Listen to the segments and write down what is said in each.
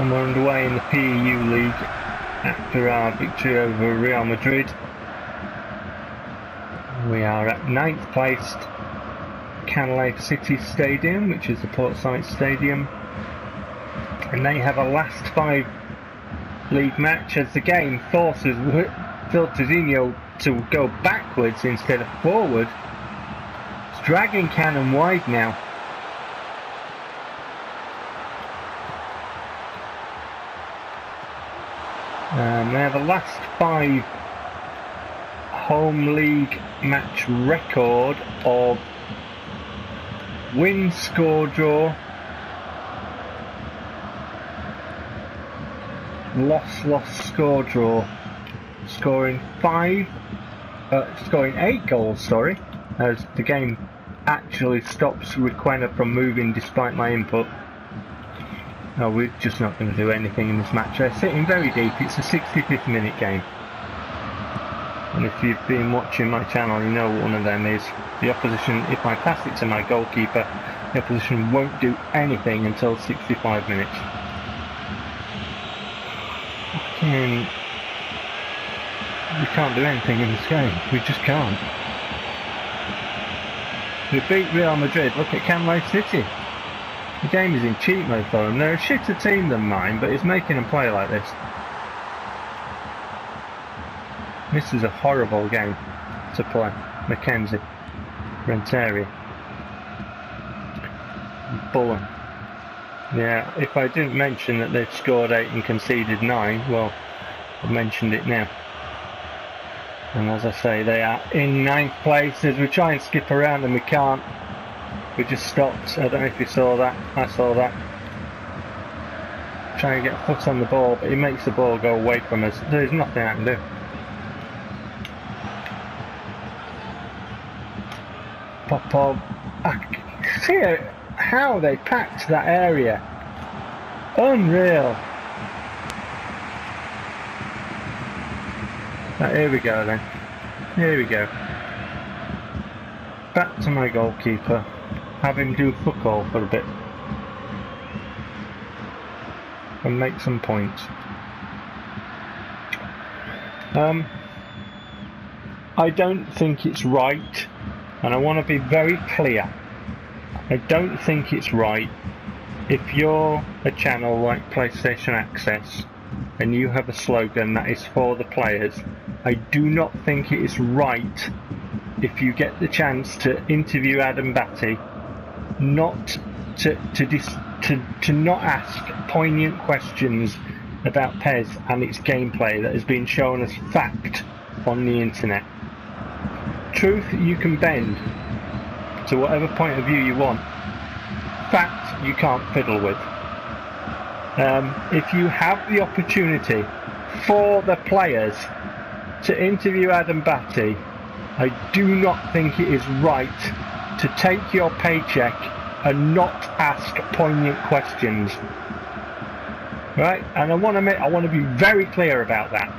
And we're underway in the PEU League after our victory over Real Madrid. We are at 9th placed Canalave City Stadium, which is the Portside Stadium, and they have a last 5 league match as the game forces Filterdinho to go backwards instead of forward. It's dragging Cannon wide now. They have a last 5 home league match record of win, score, draw, loss, score, draw, scoring 8 goals, sorry, as the game actually stops Requena from moving despite my input. No, we're just not going to do anything in this match. They're sitting very deep. It's a 65th minute game. And if you've been watching my channel, you know what one of them is. The opposition, if I pass it to my goalkeeper, the opposition won't do anything until 65 minutes. We can't do anything in this game. We just can't. We beat Real Madrid. Look at Canalave City. The game is in cheat mode for them. They're a shitter team than mine, but it's making them play like this. This is a horrible game to play. Mackenzie, Renteri, Bullen. Yeah, if I didn't mention that they've scored 8 and conceded 9, well, I've mentioned it now. And as I say, they are in 9th place as we try and skip around and we can't. We just stopped. I don't know if you saw that. I saw that. Trying to get a foot on the ball, but it makes the ball go away from us. There's nothing I can do. Popov. I see how they packed that area. Unreal. Right, here we go then. Here we go. Back to my goalkeeper. Have him do fuck all for a bit. And make some points. I don't think it's right, and I want to be very clear. I don't think it's right if you're a channel like PlayStation Access and you have a slogan that is for the players. I do not think it is right if you get the chance to interview Adam Batty not to not ask poignant questions about PES and its gameplay that has been shown as fact on the internet. Truth you can bend to whatever point of view you want. Fact you can't fiddle with. If you have the opportunity for the players to interview Adam Batty, I do not think it is right to take your paycheck and not ask poignant questions. Right? And I want to be very clear about that.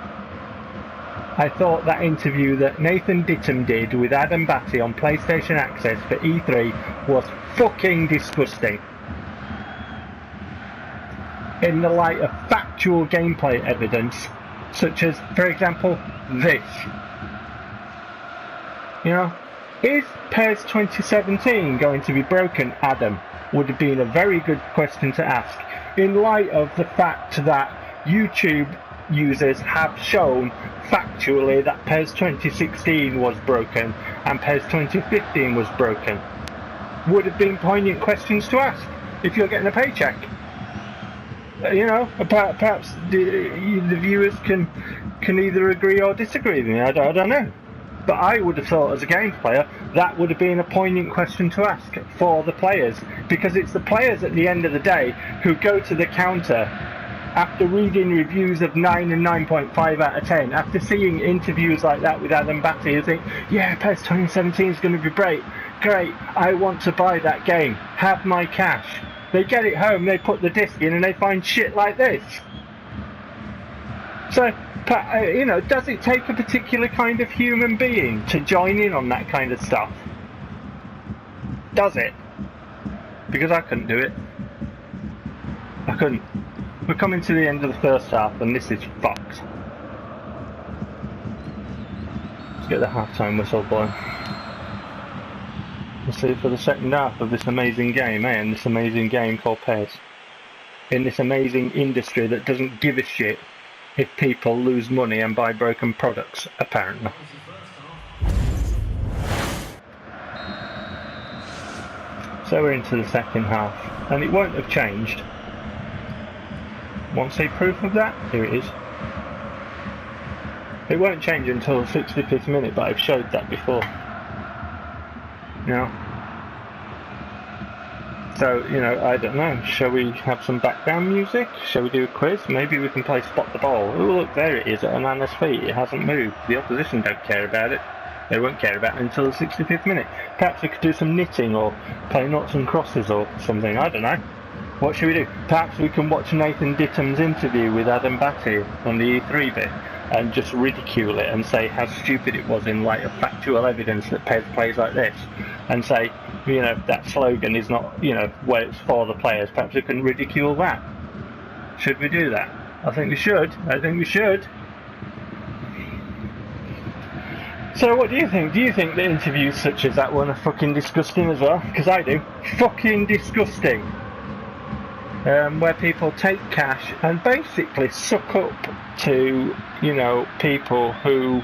I thought that interview that Nathan Dittum did with Adam Batty on PlayStation Access for E3 was fucking disgusting. In the light of factual gameplay evidence, such as, for example, this. You know, is PES 2017 going to be broken, Adam? Would have been a very good question to ask, in light of the fact that YouTube users have shown factually that PES 2016 was broken and PES 2015 was broken. Would have been poignant questions to ask if you're getting a paycheck. You know, perhaps the viewers can either agree or disagree with me. I don't know. But I would have thought, as a games player, that would have been a poignant question to ask for the players, because it's the players at the end of the day who go to the counter after reading reviews of 9 and 9.5 out of 10, after seeing interviews like that with Adam Batty, who think, yeah, PES 2017 is going to be great, I want to buy that game, have my cash. They get it home, they put the disc in, and they find shit like this. So, you know, does it take a particular kind of human being to join in on that kind of stuff? Does it? Because I couldn't do it. I couldn't. We're coming to the end of the first half and this is fucked. Let's get the half-time whistle blowing. We'll see for the second half of this amazing game, and this amazing game called PES. In this amazing industry that doesn't give a shit if people lose money and buy broken products, apparently. So we're into the second half, and it won't have changed. Want to see proof of that? Here it is. It won't change until the 65th minute, but I've showed that before. Now, so, you know, I don't know, shall we have some background music? Shall we do a quiz? Maybe we can play Spot the Ball. Oh look, there it is at Anana's feet, it hasn't moved. The opposition don't care about it. They won't care about it until the 65th minute. Perhaps we could do some knitting or play noughts and crosses or something, I don't know. What should we do? Perhaps we can watch Nathan Ditham's interview with Adam Batty on the E3 bit and just ridicule it and say how stupid it was in light of factual evidence that PES plays like this, and say, you know, that slogan is not, you know, where it's for the players. Perhaps we can ridicule that. Should we do that? I think we should. I think we should. So what do you think? Do you think that interviews such as that one are fucking disgusting as well? Because I do. Fucking disgusting. Where people take cash and basically suck up to, you know, people who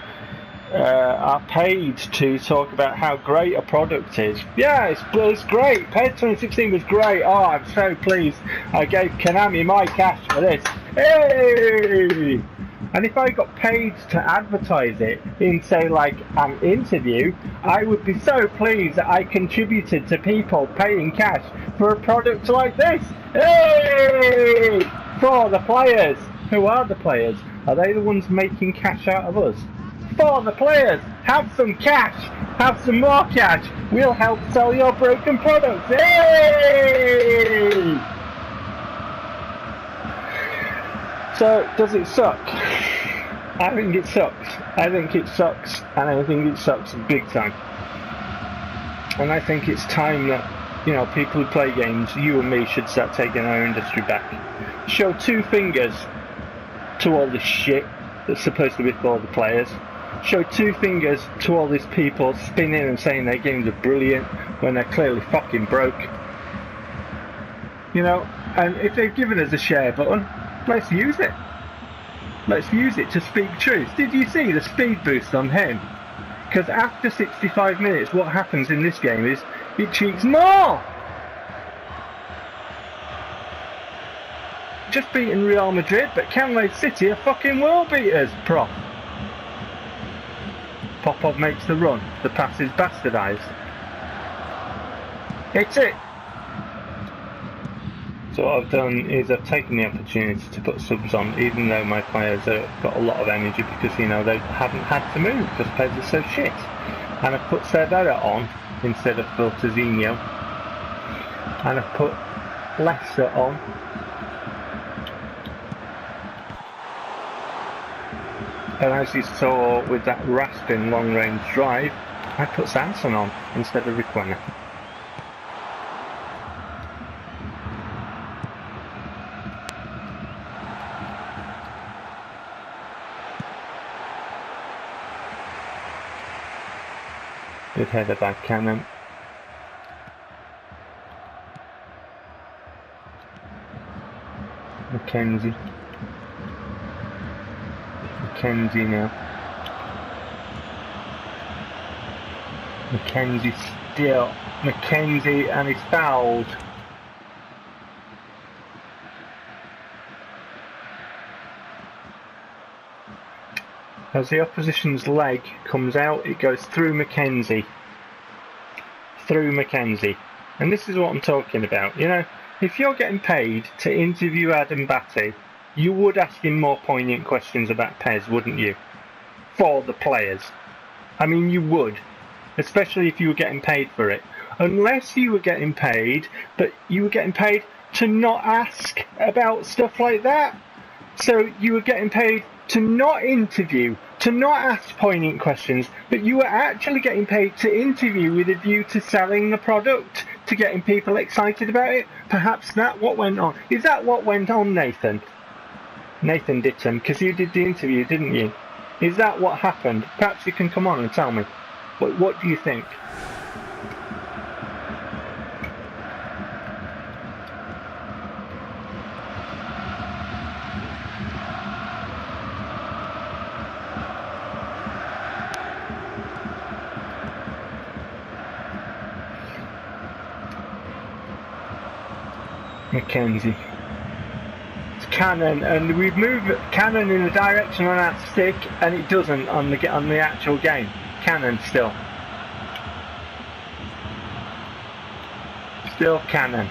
are paid to talk about how great a product is. Yeah, it's great. PES 2016 was great. Oh, I'm so pleased. I gave Konami my cash for this. Hey! And if I got paid to advertise it in, say, like an interview, I would be so pleased that I contributed to people paying cash for a product like this. Hey! For the players. Who are the players? Are they the ones making cash out of us? For the players. Have some cash. Have some more cash. We'll help sell your broken products. Hey! So, does it suck? I think it sucks. I think it sucks, and I think it sucks big time. And I think it's time that, you know, people who play games, you and me, should start taking our industry back. Show two fingers to all this shit that's supposed to be for the players. Show two fingers to all these people spinning and saying their games are brilliant when they're clearly fucking broke. You know, and if they've given us a share button, let's use it. Let's use it to speak truth. Did you see the speed boost on him? Because after 65 minutes, what happens in this game is it cheats more. Just beating Real Madrid, but Canalave City are fucking world beaters, prof. Popov makes the run. The pass is bastardised. It's it. So what I've done is I've taken the opportunity to put subs on, even though my players have got a lot of energy because, you know, they haven't had to move because players are so shit. And I've put Cervera on instead of Filterzinho. And I've put Leicester on. And as you saw with that rasping long-range drive, I put Sanson on instead of Requena. Good header by Cannon. Mackenzie now. Mackenzie still. Mackenzie, and he's fouled. As the opposition's leg comes out, it goes through Mackenzie. And this is what I'm talking about. You know, if you're getting paid to interview Adam Batty, you would ask him more poignant questions about PES, wouldn't you? For the players. I mean, you would. Especially if you were getting paid for it. Unless you were getting paid, but you were getting paid to not ask about stuff like that. So you were getting paid to not interview, to not ask poignant questions, but you were actually getting paid to interview with a view to selling the product, to getting people excited about it? Perhaps that what went on. Is that what went on, Nathan? Nathan Ditton, because you did the interview, didn't you? Is that what happened? Perhaps you can come on and tell me. What do you think? Mackenzie. It's Cannon, and we've moved Cannon in the direction on that stick, and it doesn't on the actual game. Cannon still. Still Cannon.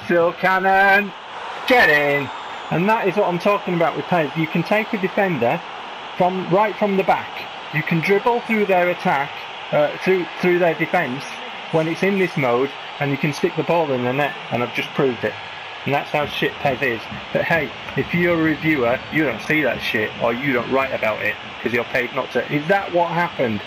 Still Cannon. Get in. And that is what I'm talking about with PES. You can take a defender right from the back. You can dribble through their attack, through their defence when it's in this mode, and you can stick the ball in the net, and I've just proved it. And that's how shit PES is. But hey, if you're a reviewer, you don't see that shit, or you don't write about it, because you're paid not to. Is that what happened?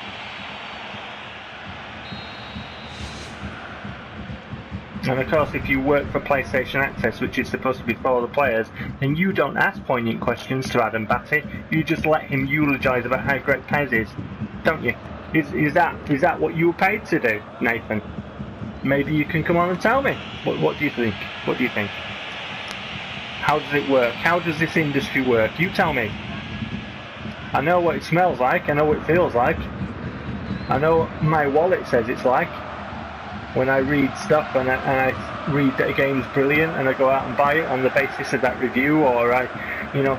And of course, if you work for PlayStation Access, which is supposed to be for the players, then you don't ask poignant questions to Adam Batty. You just let him eulogise about how great PES is, don't you? Is that what you were paid to do, Nathan? Maybe you can come on and tell me. What do you think? What do you think? How does it work? How does this industry work? You tell me. I know what it smells like. I know what it feels like. I know what my wallet says it's like. When I read stuff and I read that a game's brilliant and I go out and buy it on the basis of that review, or I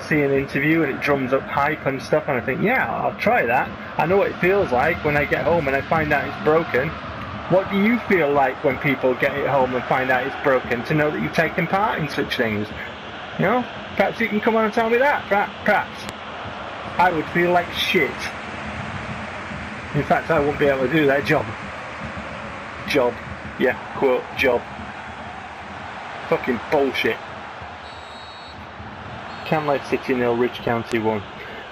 see an interview and it drums up hype and stuff, and I think, yeah, I'll try that. I know what it feels like when I get home and I find out it's broken. What do you feel like when people get it home and find out it's broken, to know that you've taken part in such things? You know, perhaps you can come on and tell me that. Perhaps. I would feel like shit. In fact, I wouldn't be able to do that job. Yeah, quote, job. Fucking bullshit. Canalave City 0, Ridge County 1.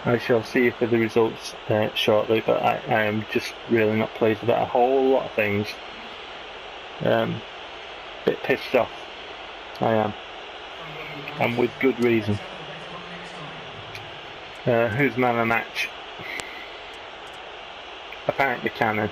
I shall see for the results shortly, but I am just really not pleased about a whole lot of things. Bit pissed off. I am. And with good reason. Who's man of the match? Apparently Cannon.